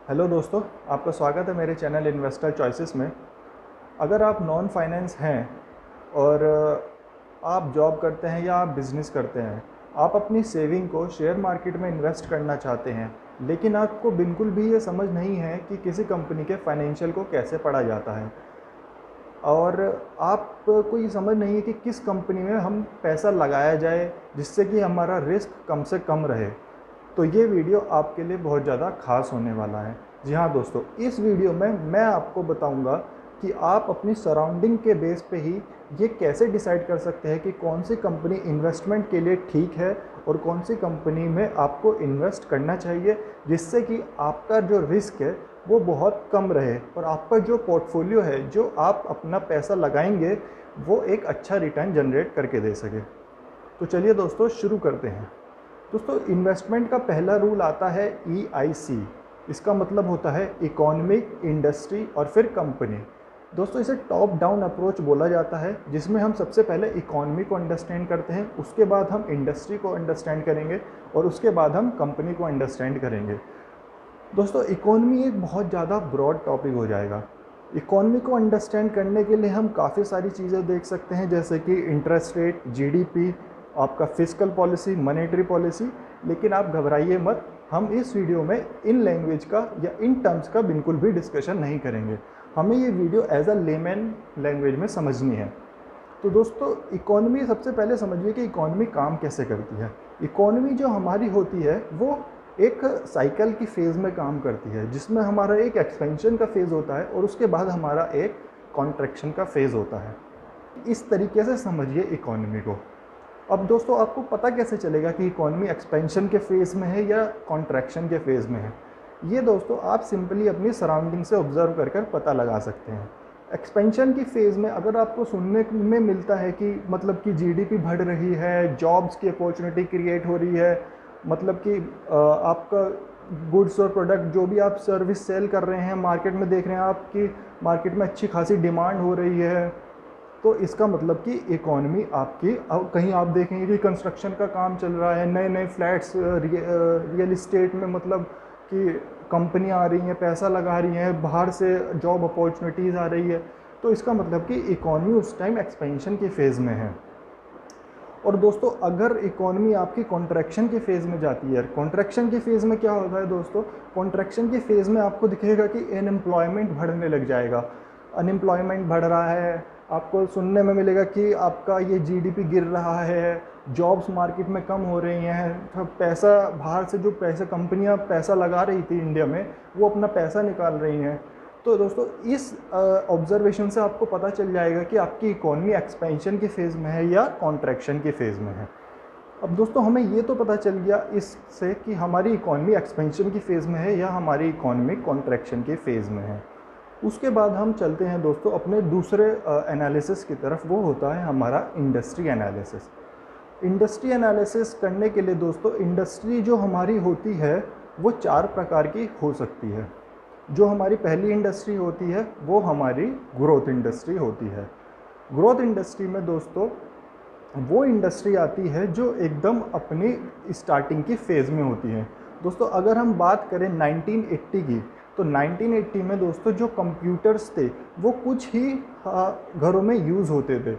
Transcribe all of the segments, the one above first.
Hello दोस्तों, आपका स्वागत है मेरे चैनल इन्वेस्टर चॉइसेस में। अगर आप नॉन फाइनेंस हैं और आप जॉब करते हैं या आप बिज़नेस करते हैं, आप अपनी सेविंग को शेयर मार्केट में इन्वेस्ट करना चाहते हैं, लेकिन आपको बिल्कुल भी ये समझ नहीं है कि किसी कंपनी के फाइनेंशियल को कैसे पढ़ा जाता है और आपको ये समझ नहीं है कि किस कंपनी में हम पैसा लगाया जाए जिससे कि हमारा रिस्क कम से कम रहे, तो ये वीडियो आपके लिए बहुत ज़्यादा खास होने वाला है। जी हाँ दोस्तों, इस वीडियो में मैं आपको बताऊंगा कि आप अपनी सराउंडिंग के बेस पे ही ये कैसे डिसाइड कर सकते हैं कि कौन सी कंपनी इन्वेस्टमेंट के लिए ठीक है और कौन सी कंपनी में आपको इन्वेस्ट करना चाहिए, जिससे कि आपका जो रिस्क है वो बहुत कम रहे और आपका जो पोर्टफोलियो है, जो आप अपना पैसा लगाएंगे, वो एक अच्छा रिटर्न जनरेट करके दे सके। तो चलिए दोस्तों, शुरू करते हैं। दोस्तों, इन्वेस्टमेंट का पहला रूल आता है EIC। इसका मतलब होता है इकोनॉमिक, इंडस्ट्री और फिर कंपनी। दोस्तों, इसे टॉप डाउन अप्रोच बोला जाता है, जिसमें हम सबसे पहले इकोनॉमी को अंडरस्टैंड करते हैं, उसके बाद हम इंडस्ट्री को अंडरस्टैंड करेंगे और उसके बाद हम कंपनी को अंडरस्टैंड करेंगे। दोस्तों, इकोनॉमी एक बहुत ज़्यादा ब्रॉड टॉपिक हो जाएगा। इकोनॉमी को अंडरस्टैंड करने के लिए हम काफ़ी सारी चीज़ें देख सकते हैं, जैसे कि इंटरेस्ट रेट, GDP, आपका फिस्कल पॉलिसी, मॉनेटरी पॉलिसी। लेकिन आप घबराइए मत, हम इस वीडियो में इन लैंग्वेज का या इन टर्म्स का बिल्कुल भी डिस्कशन नहीं करेंगे। हमें ये video as a layman language में समझनी है। तो दोस्तों, इकोनॉमी सबसे पहले समझिए कि इकोनॉमी काम कैसे करती है। इकोनॉमी जो हमारी होती है वो एक साइकिल की फेज़ में काम करती है, जिसमें हमारा एक एक्सपेंशन का फेज़ होता है और उसके बाद हमारा एक कॉन्ट्रैक्शन का फेज़ होता है। इस तरीके से समझिए इकोनॉमी को। अब दोस्तों, आपको पता कैसे चलेगा कि इकोनॉमी एक्सपेंशन के फेज़ में है या कॉन्ट्रैक्शन के फेज़ में है? ये दोस्तों आप सिंपली अपनी सराउंडिंग से ऑब्जर्व कर कर पता लगा सकते हैं। एक्सपेंशन की फेज़ में अगर आपको सुनने में मिलता है कि मतलब कि GDP बढ़ रही है, जॉब्स की अपॉर्चुनिटी क्रिएट हो रही है, मतलब कि आपका गुड्स और प्रोडक्ट जो भी आप सर्विस सेल कर रहे हैं, मार्केट में देख रहे हैं आपकी मार्केट में अच्छी खासी डिमांड हो रही है, तो इसका मतलब कि इकोनॉमी आपकी, अब कहीं आप देखेंगे कि कंस्ट्रक्शन का काम चल रहा है, नए नए फ्लैट्स रियल इस्टेट में मतलब कि कंपनियां आ रही हैं, पैसा लगा रही हैं, बाहर से जॉब अपॉर्चुनिटीज़ आ रही है, तो इसका मतलब कि इकोनॉमी उस टाइम एक्सपेंशन के फेज़ में है। और दोस्तों, अगर इकोनॉमी आपकी कॉन्ट्रैक्शन के फेज़ में जाती है, कॉन्ट्रैक्शन के फेज़ में क्या होता है दोस्तों? कॉन्ट्रैक्शन के फेज़ में आपको दिखेगा कि अनएम्प्लॉयमेंट बढ़ने लग जाएगा। अनएम्प्लॉयमेंट बढ़ रहा है, आपको सुनने में मिलेगा कि आपका ये GDP गिर रहा है, जॉब्स मार्केट में कम हो रही हैं, तो पैसा बाहर से जो पैसा कंपनियां पैसा लगा रही थी इंडिया में, वो अपना पैसा निकाल रही हैं। तो दोस्तों, इस ऑब्जर्वेशन से आपको पता चल जाएगा कि आपकी इकोनॉमी एक्सपेंशन के फेज़ में है या कॉन्ट्रैक्शन के फेज़ में है। अब दोस्तों, हमें ये तो पता चल गया इससे कि हमारी इकोनॉमी एक्सपेंशन की फेज़ में है या हमारी इकोनॉमी कॉन्ट्रैक्शन के फेज़ में है। उसके बाद हम चलते हैं दोस्तों अपने दूसरे एनालिसिस की तरफ, वो होता है हमारा इंडस्ट्री एनालिसिस। इंडस्ट्री एनालिसिस करने के लिए दोस्तों, इंडस्ट्री जो हमारी होती है वो 4 प्रकार की हो सकती है। जो हमारी पहली इंडस्ट्री होती है वो हमारी ग्रोथ इंडस्ट्री होती है। ग्रोथ इंडस्ट्री में दोस्तों वो इंडस्ट्री आती है जो एकदम अपनी स्टार्टिंग की फेज़ में होती है। दोस्तों, अगर हम बात करें 1980 की, तो 1980 में दोस्तों जो कंप्यूटर्स थे वो कुछ ही घरों में यूज़ होते थे,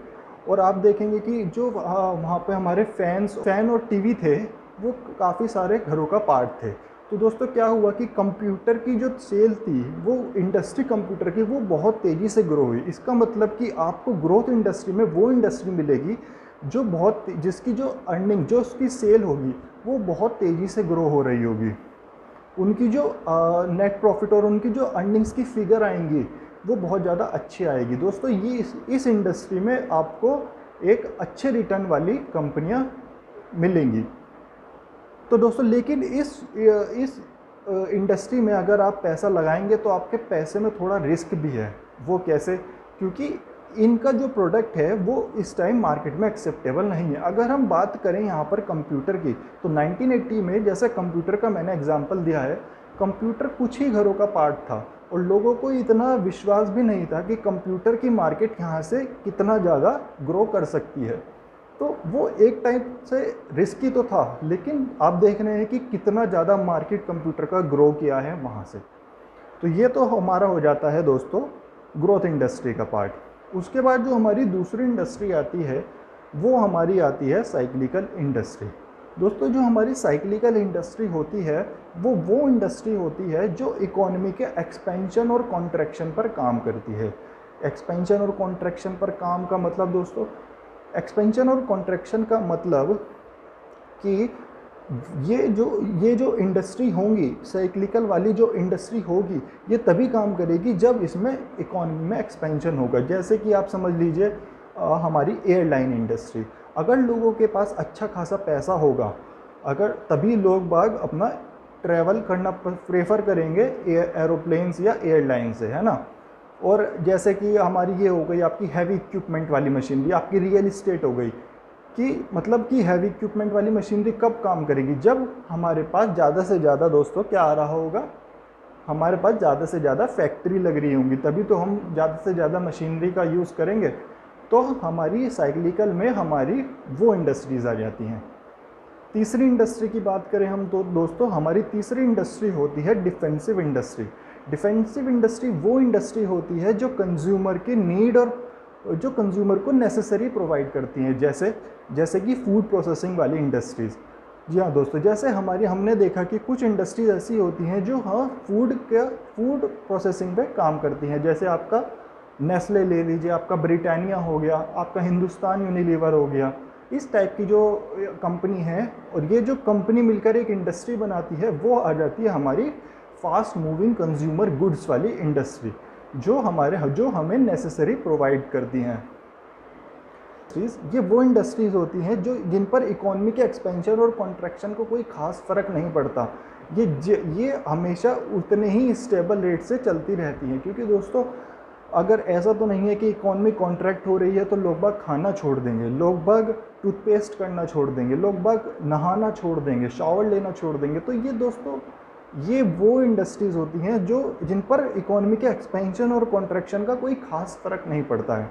और आप देखेंगे कि जो वहाँ पे हमारे फैन और टीवी थे वो काफ़ी सारे घरों का पार्ट थे। तो दोस्तों, क्या हुआ कि कंप्यूटर की जो सेल थी, वो इंडस्ट्री कंप्यूटर की, वो बहुत तेज़ी से ग्रो हुई। इसका मतलब कि आपको ग्रोथ इंडस्ट्री में वो इंडस्ट्री मिलेगी जो जिसकी जो अर्निंग, जो उसकी सेल होगी, वो बहुत तेज़ी से ग्रो हो रही होगी। उनकी जो नेट प्रॉफिट और उनकी जो अर्निंग्स की फिगर आएंगी वो बहुत ज़्यादा अच्छी आएगी। दोस्तों, ये इस इंडस्ट्री में आपको एक अच्छे रिटर्न वाली कंपनियां मिलेंगी। तो दोस्तों, लेकिन इस इंडस्ट्री में अगर आप पैसा लगाएंगे तो आपके पैसे में थोड़ा रिस्क भी है। वो कैसे? क्योंकि इनका जो प्रोडक्ट है वो इस टाइम मार्केट में एक्सेप्टेबल नहीं है। अगर हम बात करें यहाँ पर कंप्यूटर की, तो 1980 में जैसे कंप्यूटर का मैंने एग्जांपल दिया है, कंप्यूटर कुछ ही घरों का पार्ट था और लोगों को इतना विश्वास भी नहीं था कि कंप्यूटर की मार्केट यहाँ से कितना ज़्यादा ग्रो कर सकती है। तो वो एक टाइप से रिस्की तो था, लेकिन आप देख रहे हैं कि कितना ज़्यादा मार्केट कंप्यूटर का ग्रो किया है वहाँ से। तो ये तो हमारा हो जाता है दोस्तों ग्रोथ इंडस्ट्री का पार्ट। उसके बाद जो हमारी दूसरी इंडस्ट्री आती है वो हमारी आती है साइक्लिकल इंडस्ट्री। दोस्तों जो हमारी साइक्लिकल इंडस्ट्री होती है वो इंडस्ट्री होती है जो इकोनॉमी के एक्सपेंशन और कॉन्ट्रैक्शन पर काम करती है। एक्सपेंशन और कॉन्ट्रैक्शन पर काम का मतलब दोस्तों, एक्सपेंशन और कॉन्ट्रैक्शन का मतलब कि ये जो इंडस्ट्री होंगी, साइक्लिकल वाली जो इंडस्ट्री होगी, ये तभी काम करेगी जब इसमें इकोनॉमी में एक्सपेंशन होगा। जैसे कि आप समझ लीजिए हमारी एयरलाइन इंडस्ट्री, अगर लोगों के पास अच्छा खासा पैसा होगा, अगर तभी लोग बाग अपना ट्रैवल करना प्रेफर करेंगे एरोप्लेन्स या एयरलाइन से, है ना। और जैसे कि हमारी ये हो गई आपकी हैवी इक्विपमेंट वाली मशीनरी, आपकी रियल इस्टेट हो गई, कि मतलब कि हैवी इक्विपमेंट वाली मशीनरी कब काम करेगी, जब हमारे पास ज़्यादा से ज़्यादा दोस्तों क्या आ रहा होगा, हमारे पास ज़्यादा से ज़्यादा फैक्ट्री लग रही होंगी, तभी तो हम ज़्यादा से ज़्यादा मशीनरी का यूज़ करेंगे। तो हमारी साइक्लिकल में हमारी वो इंडस्ट्रीज़ आ जाती हैं। तीसरी इंडस्ट्री की बात करें हम तो दोस्तों, हमारी तीसरी इंडस्ट्री होती है डिफेंसिव इंडस्ट्री। डिफेंसिव इंडस्ट्री वो इंडस्ट्री होती है जो कंज्यूमर की नीड और जो कंज्यूमर को नेसेसरी प्रोवाइड करती हैं, जैसे कि फूड प्रोसेसिंग वाली इंडस्ट्रीज़। जी हाँ दोस्तों, जैसे हमने देखा कि कुछ इंडस्ट्रीज ऐसी होती हैं जो फूड प्रोसेसिंग पे काम करती हैं। जैसे आपका नेस्ले ले लीजिए, आपका ब्रिटानिया हो गया, आपका हिंदुस्तान यूनिलीवर हो गया, इस टाइप की जो कंपनी है, और ये जो कंपनी मिलकर एक इंडस्ट्री बनाती है वो आ जाती है हमारी फास्ट मूविंग कंज्यूमर गुड्स वाली इंडस्ट्री, जो हमें नेसेसरी प्रोवाइड करती हैं। ये वो इंडस्ट्रीज़ होती हैं जिन पर इकोनॉमी के एक्सपेंशन और कॉन्ट्रैक्शन को कोई खास फ़र्क नहीं पड़ता। ये हमेशा उतने ही स्टेबल रेट से चलती रहती हैं, क्योंकि दोस्तों अगर ऐसा तो नहीं है कि इकोनॉमी कॉन्ट्रैक्ट हो रही है तो लोग बाग खाना छोड़ देंगे, लोग बाग टूथपेस्ट करना छोड़ देंगे, लोग बाग नहाना छोड़ देंगे, शावर लेना छोड़ देंगे। तो ये दोस्तों ये वो इंडस्ट्रीज़ होती हैं जिन पर इकोनॉमी के एक्सपेंशन और कॉन्ट्रैक्शन का कोई खास फ़र्क नहीं पड़ता है।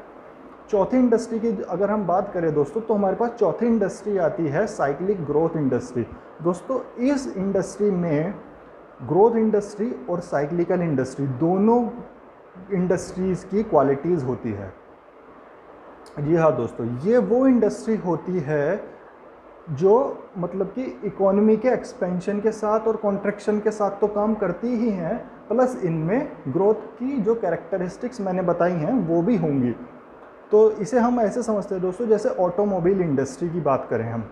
चौथी इंडस्ट्री की अगर हम बात करें दोस्तों, तो हमारे पास चौथी इंडस्ट्री आती है साइक्लिक ग्रोथ इंडस्ट्री। दोस्तों इस इंडस्ट्री में ग्रोथ इंडस्ट्री और साइक्लिकल इंडस्ट्री दोनों इंडस्ट्रीज़ की क्वालिटीज़ होती है। जी हाँ दोस्तों, ये वो इंडस्ट्री होती है जो मतलब कि इकोनॉमी के एक्सपेंशन के साथ और कॉन्ट्रैक्शन के साथ तो काम करती ही हैं, प्लस इनमें ग्रोथ की जो कैरेक्टरिस्टिक्स मैंने बताई हैं वो भी होंगी। तो इसे हम ऐसे समझते हैं दोस्तों, जैसे ऑटोमोबाइल इंडस्ट्री की बात करें हम।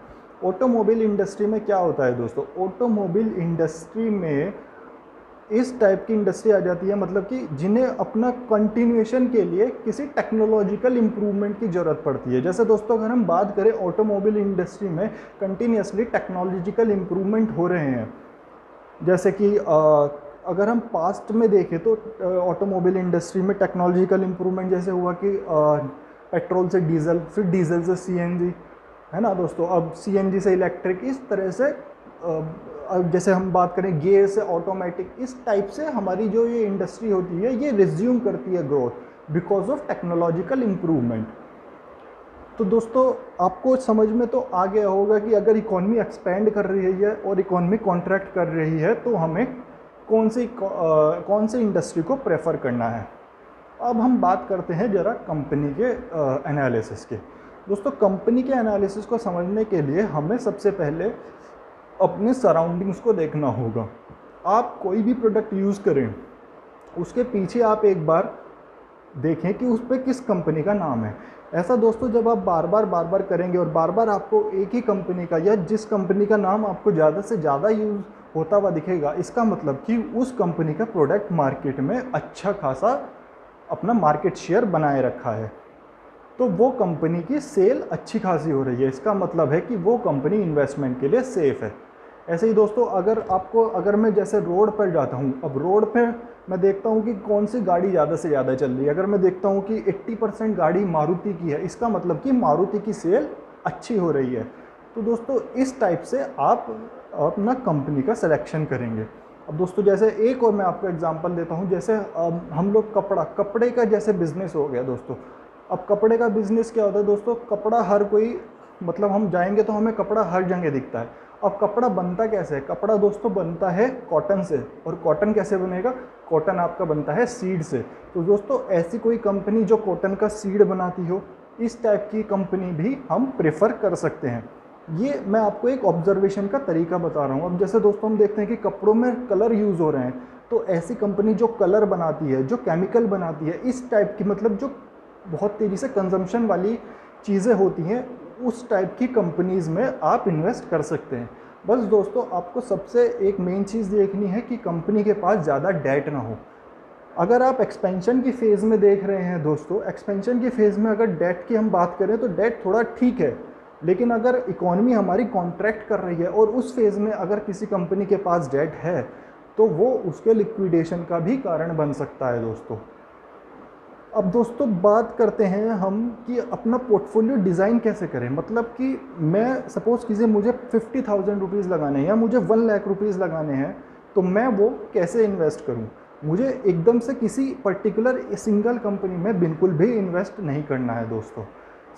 ऑटोमोबाइल इंडस्ट्री में क्या होता है दोस्तों, ऑटोमोबाइल इंडस्ट्री में इस टाइप की इंडस्ट्री आ जाती है, मतलब कि जिन्हें अपना कंटिन्यूएशन के लिए किसी टेक्नोलॉजिकल इम्प्रूवमेंट की ज़रूरत पड़ती है। जैसे दोस्तों अगर हम बात करें ऑटोमोबाइल इंडस्ट्री में कंटिन्यूसली टेक्नोलॉजिकल इम्प्रूवमेंट हो रहे हैं। जैसे कि अगर हम पास्ट में देखें तो ऑटोमोबाइल इंडस्ट्री में टेक्नोलॉजिकल इम्प्रूवमेंट जैसे हुआ कि पेट्रोल से डीजल, फिर डीजल से सीएनजी, है ना दोस्तों, अब सीएनजी से इलेक्ट्रिक, इस तरह से जैसे हम बात करें गियर से ऑटोमेटिक, इस टाइप से हमारी जो ये इंडस्ट्री होती है ये रिज्यूम करती है growth because of technological improvement. तो दोस्तों आपको समझ में तो आ गया होगा कि अगर इकोनॉमी एक्सपेंड कर रही है और इकोनॉमी कॉन्ट्रैक्ट कर रही है तो हमें कौन सी इंडस्ट्री को प्रेफर करना है। अब हम बात करते हैं ज़रा कंपनी के एनालिसिस के। दोस्तों कंपनी के एनालिसिस को समझने के लिए हमें सबसे पहले अपने सराउंडिंग्स को देखना होगा। आप कोई भी प्रोडक्ट यूज़ करें उसके पीछे आप एक बार देखें कि उस पर किस कंपनी का नाम है। ऐसा दोस्तों जब आप बार बार करेंगे और बार बार आपको एक ही कंपनी का या जिस कंपनी का नाम आपको ज़्यादा से ज़्यादा यूज़ होता हुआ दिखेगा, इसका मतलब कि उस कंपनी का प्रोडक्ट मार्केट में अच्छा खासा अपना मार्केट शेयर बनाए रखा है, तो वो कंपनी की सेल अच्छी खासी हो रही है, इसका मतलब है कि वो कंपनी इन्वेस्टमेंट के लिए सेफ़ है। ऐसे ही दोस्तों अगर मैं जैसे रोड पर जाता हूँ, अब रोड पे मैं देखता हूँ कि कौन सी गाड़ी ज़्यादा से ज़्यादा चल रही है। अगर मैं देखता हूँ कि 80% गाड़ी मारुति की है, इसका मतलब कि मारुति की सेल अच्छी हो रही है। तो दोस्तों इस टाइप से आप अपना कंपनी का सिलेक्शन करेंगे। अब दोस्तों जैसे एक और मैं आपको एग्जांपल देता हूँ, जैसे हम लोग कपड़े का जैसे बिज़नेस हो गया दोस्तों। अब कपड़े का बिज़नेस क्या होता है दोस्तों, कपड़ा हर कोई, मतलब हम जाएंगे तो हमें कपड़ा हर जगह दिखता है। अब कपड़ा बनता कैसे है? कपड़ा दोस्तों बनता है कॉटन से, और कॉटन कैसे बनेगा? कॉटन आपका बनता है सीड से। तो दोस्तों ऐसी कोई कंपनी जो कॉटन का सीड बनाती हो, इस टाइप की कंपनी भी हम प्रेफर कर सकते हैं। ये मैं आपको एक ऑब्जर्वेशन का तरीका बता रहा हूँ। अब जैसे दोस्तों हम देखते हैं कि कपड़ों में कलर यूज़ हो रहे हैं, तो ऐसी कंपनी जो कलर बनाती है, जो केमिकल बनाती है, इस टाइप की, मतलब जो बहुत तेज़ी से कंजम्पशन वाली चीज़ें होती हैं, उस टाइप की कंपनीज़ में आप इन्वेस्ट कर सकते हैं। बस दोस्तों आपको सबसे एक मेन चीज़ देखनी है कि कंपनी के पास ज़्यादा डेट ना हो। अगर आप एक्सपेंशन की फ़ेज़ में देख रहे हैं दोस्तों, एक्सपेंशन की फ़ेज़ में अगर डेट की हम बात करें तो डेट थोड़ा ठीक है, लेकिन अगर इकोनॉमी हमारी कॉन्ट्रैक्ट कर रही है और उस फेज़ में अगर किसी कंपनी के पास डेट है, तो वो उसके लिक्विडेशन का भी कारण बन सकता है दोस्तों। अब दोस्तों बात करते हैं हम कि अपना पोर्टफोलियो डिज़ाइन कैसे करें। मतलब कि मैं सपोज़ कीजिए मुझे 50,000 रुपीज़ लगाने हैं या मुझे 1 लाख रुपीज़ लगाने हैं, तो मैं वो कैसे इन्वेस्ट करूं? मुझे एकदम से किसी पर्टिकुलर सिंगल कंपनी में बिल्कुल भी इन्वेस्ट नहीं करना है दोस्तों।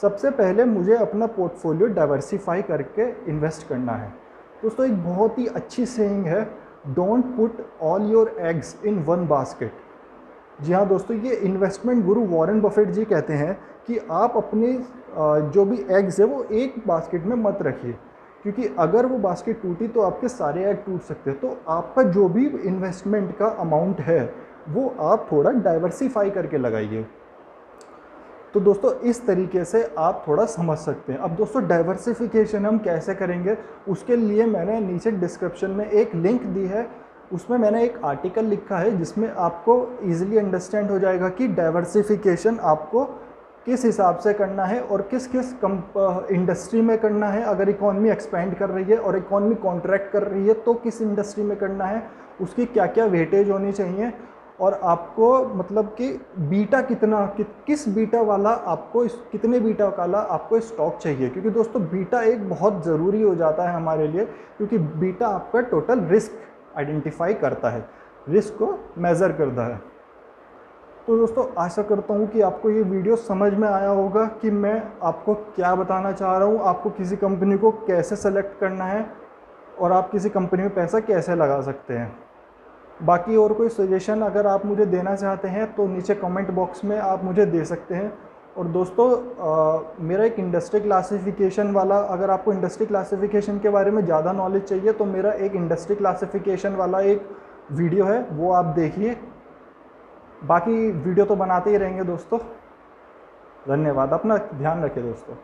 सबसे पहले मुझे अपना पोर्टफोलियो डाइवर्सिफाई करके इन्वेस्ट करना है। दोस्तों एक बहुत ही अच्छी सेइंग है, don't put all your eggs in one basket. जी हाँ दोस्तों, ये इन्वेस्टमेंट गुरु वॉरेन बफेट जी कहते हैं कि आप अपने जो भी एग्स है वो एक बास्केट में मत रखिए, क्योंकि अगर वो बास्केट टूटी तो आपके सारे एग टूट सकते हैं। तो आपका जो भी इन्वेस्टमेंट का अमाउंट है वो आप थोड़ा डाइवर्सिफाई करके लगाइए। तो दोस्तों इस तरीके से आप थोड़ा समझ सकते हैं। अब दोस्तों डाइवर्सिफिकेशन हम कैसे करेंगे, उसके लिए मैंने नीचे डिस्क्रिप्शन में एक लिंक दी है, उसमें मैंने एक आर्टिकल लिखा है जिसमें आपको ईजिली अंडरस्टैंड हो जाएगा कि डाइवर्सिफिकेशन आपको किस हिसाब से करना है और किस किस इंडस्ट्री में करना है। अगर इकॉनमी एक्सपेंड कर रही है और इकॉनमी कॉन्ट्रैक्ट कर रही है तो किस इंडस्ट्री में करना है, उसकी क्या क्या वेटेज होनी चाहिए, और आपको मतलब कि बीटा कितना किस बीटा वाला आपको कितने बीटा वाला आपको स्टॉक चाहिए। क्योंकि दोस्तों बीटा एक बहुत ज़रूरी हो जाता है हमारे लिए, क्योंकि बीटा आपका टोटल रिस्क आइडेंटिफाई करता है, रिस्क को मेज़र करता है। तो दोस्तों आशा करता हूँ कि आपको ये वीडियो समझ में आया होगा कि मैं आपको क्या बताना चाह रहा हूँ, आपको किसी कंपनी को कैसे सेलेक्ट करना है और आप किसी कंपनी में पैसा कैसे लगा सकते हैं। बाकी और कोई सजेशन अगर आप मुझे देना चाहते हैं तो नीचे कमेंट बॉक्स में आप मुझे दे सकते हैं। और दोस्तों मेरा एक इंडस्ट्री क्लासिफिकेशन वाला, अगर आपको इंडस्ट्री क्लासिफिकेशन के बारे में ज़्यादा नॉलेज चाहिए तो मेरा एक इंडस्ट्री क्लासिफिकेशन वाला एक वीडियो है, वो आप देखिए। बाकी वीडियो तो बनाते ही रहेंगे दोस्तों। धन्यवाद, अपना ध्यान रखिए दोस्तों।